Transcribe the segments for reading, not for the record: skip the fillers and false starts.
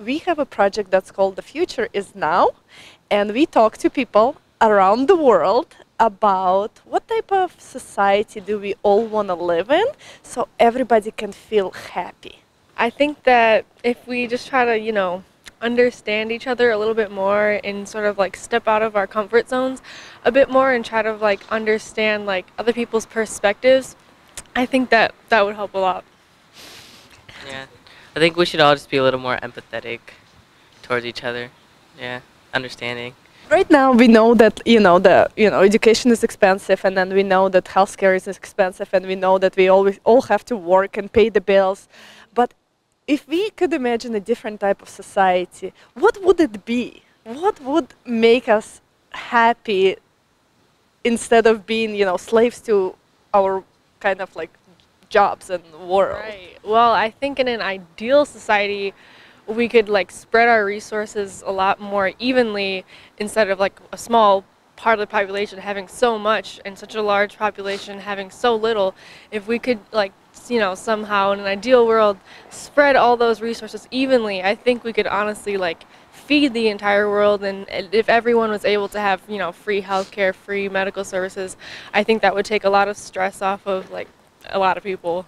we have a project that's called The Future is Now, and we talk to people around the world about what type of society do we all want to live in so everybody can feel happy. I think that if we just try to, understand each other a little bit more and sort of like step out of our comfort zones a bit more and try to like understand like other people's perspectives, I think that that would help a lot. Yeah, I think we should all just be a little more empathetic towards each other. Yeah, understanding. Right now, we know that education is expensive, and then we know that healthcare is expensive, and we know that we all have to work and pay the bills. But if we could imagine a different type of society, what would it be? What would make us happy instead of being, slaves to our kind of like jobs and world? Right. Well, I think in an ideal society, we could like spread our resources a lot more evenly instead of like a small part of the population having so much and such a large population having so little. If we could like somehow in an ideal world spread all those resources evenly, I think we could honestly like feed the entire world, and if everyone was able to have free healthcare, free medical services, I think that would take a lot of stress off of like a lot of people.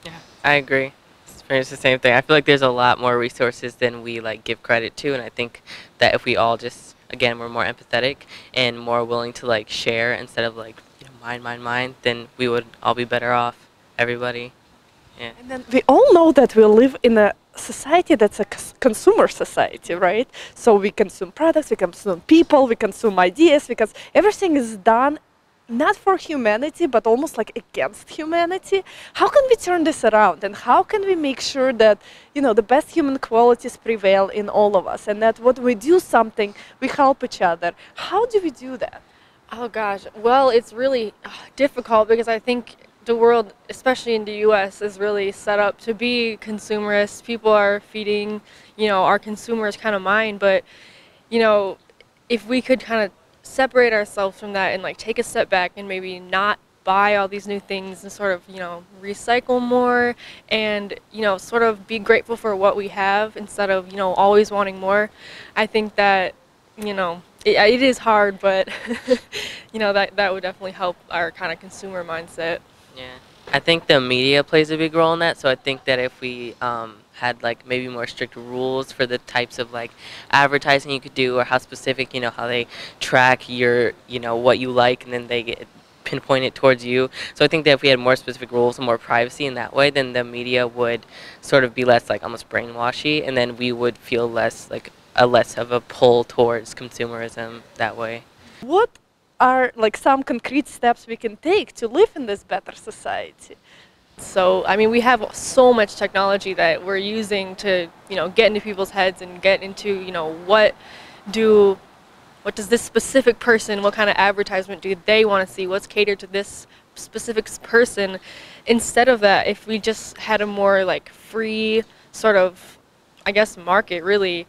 Yeah, I agree. It's the same thing. I feel like there's a lot more resources than we like give credit to, and I think that if we all just again were more empathetic and more willing to like share instead of like mine, then we would all be better off. Everybody. Yeah. And then we all know that we live in a society that's a consumer society, right? So we consume products, we consume people, we consume ideas, because everything is done not for humanity, but almost like against humanity. How can we turn this around, and how can we make sure that the best human qualities prevail in all of us, and that when we do something, we help each other? How do we do that? Oh gosh, well, it's really difficult because I think the world, especially in the U.S., is really set up to be consumerist. People are feeding, our consumers kind of mind. But, if we could kind of separate ourselves from that and like take a step back and maybe not buy all these new things and sort of, recycle more and, sort of be grateful for what we have instead of, always wanting more. I think that, it is hard, but, that would definitely help our kind of consumer mindset. Yeah, I think the media plays a big role in that. So I think that if we had like maybe more strict rules for the types of like advertising you could do, or how specific, how they track your, what you like, and then they pinpoint it towards you. So I think that if we had more specific rules and more privacy in that way, then the media would sort of be less like almost brainwashy, and then we would feel less like less of a pull towards consumerism that way. What are like some concrete steps we can take to live in this better society? So, I mean, we have so much technology that we're using to, get into people's heads and get into, what does this specific person, what kind of advertisement do they want to see, what's catered to this specific person. Instead of that, if we just had a more like free sort of, I guess, market, really,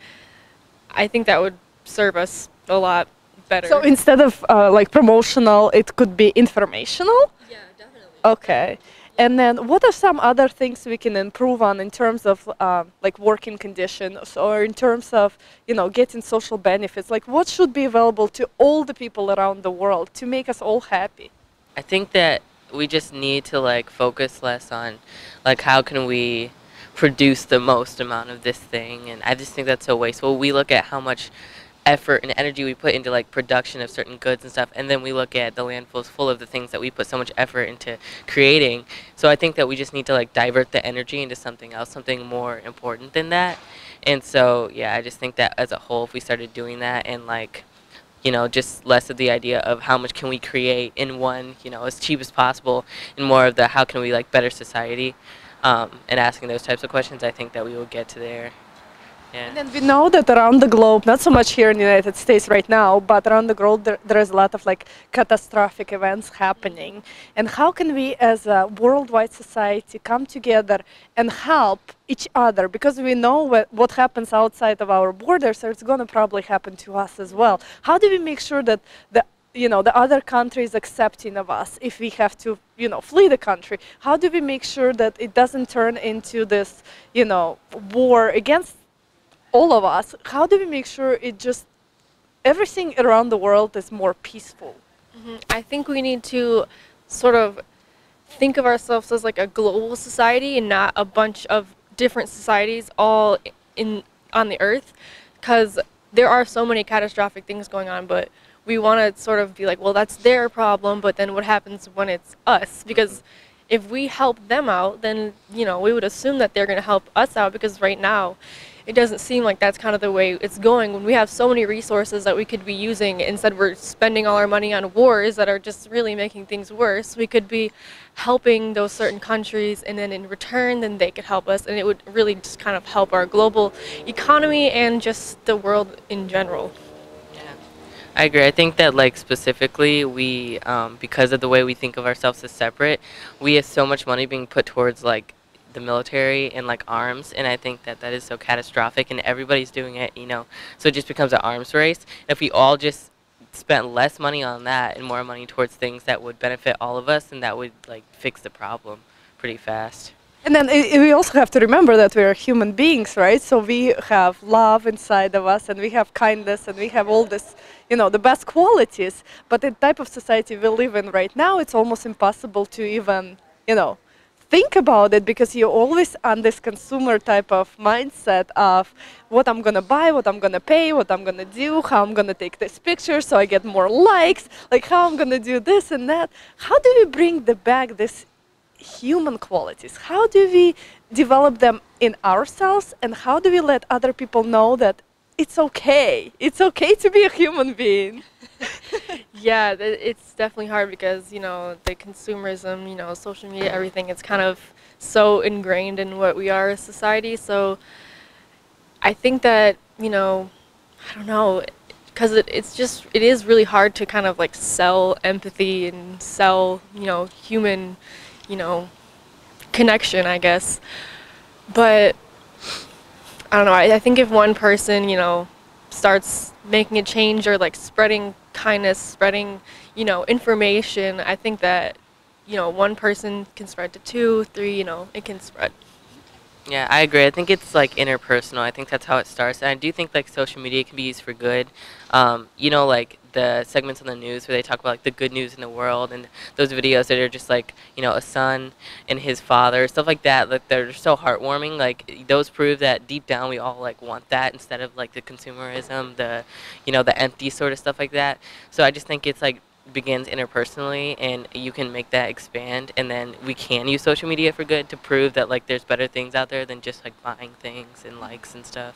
I think that would serve us a lot better. So instead of like promotional, it could be informational? Yeah, definitely. Okay. And then what are some other things we can improve on in terms of like working conditions, or in terms of, getting social benefits? Like what should be available to all the people around the world to make us all happy? I think that we just need to like focus less on like how can we produce the most amount of this thing, and I just think that's so wasteful. We look at how much effort and energy we put into like production of certain goods and stuff, and then we look at the landfills full of the things that we put so much effort into creating. So I think that we just need to like divert the energy into something else, something more important than that. And so yeah, I just think that as a whole, if we started doing that, and like just less of the idea of how much can we create in one, as cheap as possible, and more of the how can we like better society, and asking those types of questions, I think that we will get to there. Yeah. And then we know that around the globe, not so much here in the United States right now, but around the globe there is a lot of like catastrophic events happening. And how can we as a worldwide society come together and help each other? Because we know what happens outside of our borders, so it's going to probably happen to us as well. How do we make sure that the other country is accepting of us if we have to, flee the country? How do we make sure that it doesn't turn into this, war against all of us, how do we make sure it just everything around the world is more peaceful? I think we need to sort of think of ourselves as like a global society and not a bunch of different societies all in on the earth, because there are so many catastrophic things going on, but we want to sort of be like, well, that's their problem, but then what happens when it's us? Because if we help them out, then, you know, we would assume that they're going to help us out, because right now it doesn't seem like that's kind of the way it's going when we have so many resources that we could be using. Instead, we're spending all our money on wars that are just really making things worse. We could be helping those certain countries, and then in return, then they could help us, and it would really just kind of help our global economy and just the world in general. I agree. I think that, like, specifically, we, because of the way we think of ourselves as separate, we have so much money being put towards, like, the military and, like, arms, and I think that that is so catastrophic, and everybody's doing it, you know, so it just becomes an arms race. If we all just spent less money on that and more money towards things that would benefit all of us, and that would, like, fix the problem pretty fast. And then we also have to remember that we are human beings, right? So we have love inside of us, and we have kindness, and we have all this, you know, the best qualities. But the type of society we live in right now, it's almost impossible to even, you know, think about it, because you're always on this consumer type of mindset of what I'm going to buy, what I'm going to pay, what I'm going to do, how I'm going to take this picture so I get more likes, like how I'm going to do this and that. How do we bring back this human qualities? How do we develop them in ourselves, and how do we let other people know that it's okay to be a human being? Yeah, it's definitely hard because, you know, the consumerism, you know, social media, everything, it's kind of so ingrained in what we are as society. So I think that, you know, I don't know, because it is really hard to kind of like sell empathy and sell, you know, human, you know, connection, I guess. But I don't know, I think if one person, you know, starts making a change or like spreading kindness, spreading, you know, information, I think that, you know, one person can spread to 2, 3, you know, it can spread. Yeah, I agree. I think it's like interpersonal. I think that's how it starts. And I do think like social media can be used for good. You know, like the segments on the news where they talk about like the good news in the world, and those videos that are just like, you know, a son and his father, stuff like that. Like they're so heartwarming. Like those prove that deep down we all like want that instead of like the consumerism, the, you know, the empty sort of stuff like that. So I just think it's like begins interpersonally, and you can make that expand, and then we can use social media for good to prove that like there's better things out there than just like buying things and likes and stuff.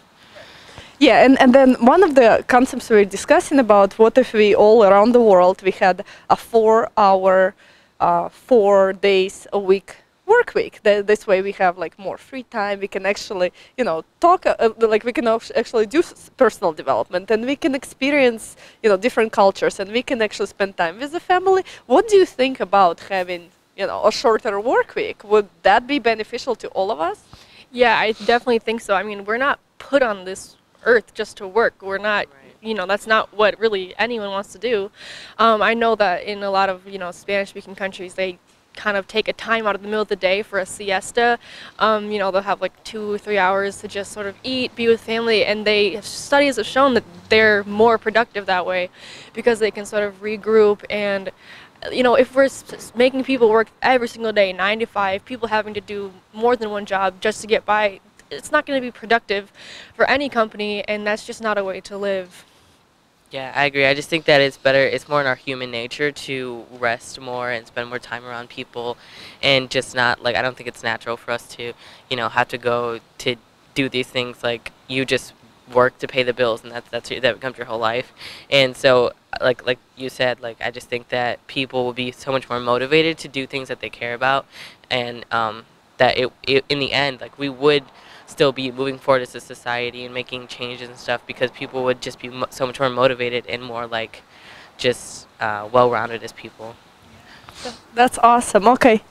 Yeah, and then one of the concepts we were discussing about, what if we all around the world, we had a 4-hour, 4 days a week work week. This way we have like more free time. We can actually, you know, talk, like we can actually do personal development, and we can experience, you know, different cultures, and we can actually spend time with the family. What do you think about having, you know, a shorter work week? Would that be beneficial to all of us? Yeah, I definitely think so. I mean, we're not put on this earth just to work. We're not, you know, that's not what really anyone wants to do. I know that in a lot of, you know, Spanish-speaking countries, they kind of take a time out of the middle of the day for a siesta. You know, they'll have like 2 or 3 hours to just sort of eat, be with family, and studies have shown that they're more productive that way, because they can sort of regroup. And, you know, if we're making people work every single day, 9 to 5, people having to do more than one job just to get by, it's not going to be productive for any company, and that's just not a way to live. Yeah, I agree. I just think that it's better, it's more in our human nature to rest more and spend more time around people, and just not, like, I don't think it's natural for us to, you know, have to go to do these things, like, you just work to pay the bills, and that becomes your whole life. And so, like you said, like, I just think that people will be so much more motivated to do things that they care about, and that it in the end, like, we would still be moving forward as a society and making changes and stuff, because people would just be so much more motivated and more like just well-rounded as people. That's awesome. Okay.